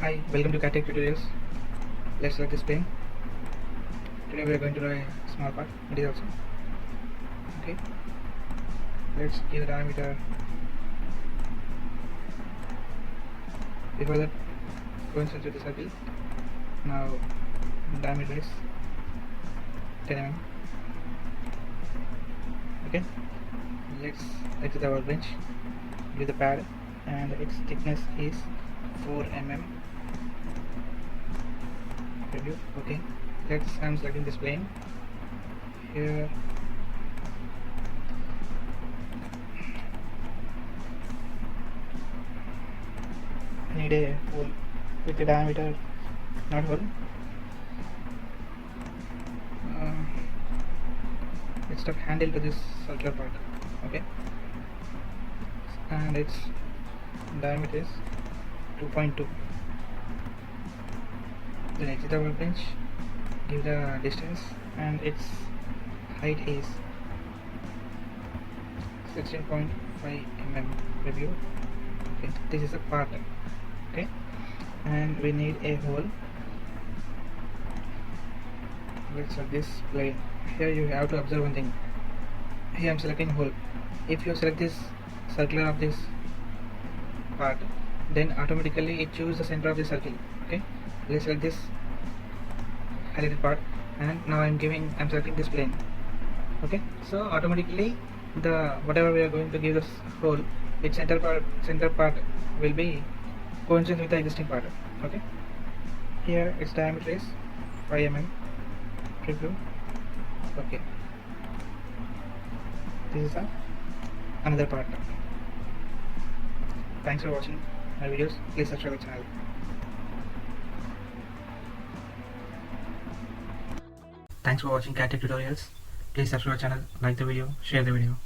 Hi, welcome to CATECH Tutorials. Let's start this plane. Today we are going to draw a small part. It is also okay. Let's give the diameter. Before that, coincidence with the circle. Now diameter is 10 mm. Okay. Let's exit the workbench. Give the pad, and its thickness is 4 mm. Review. Okay. I'm selecting this plane here. I need a hole with a diameter, not hole. Let's stuck handle to this circular part. Okay. And its diameter is 2.2. Then exit the workbench, give the distance, and its height is 16.5 mm. Review. Okay, this is a part. Okay, and we need a hole. Let's select this plane. Here you have to observe one thing. Here I am selecting hole. If you select this circular of this part, then automatically it chooses the center of the circle. Okay, let's select this highlighted part, and now I'm selecting this plane. Okay, so automatically the whatever we are going to give this hole, its center part will be coincident with the existing part. Okay, here its diameter is 5 mm. Preview. Okay, this is another part. Thanks for watching my videos. Please subscribe the channel. Thanks for watching CATECH Tutorials. Please subscribe the channel, like the video, share the video.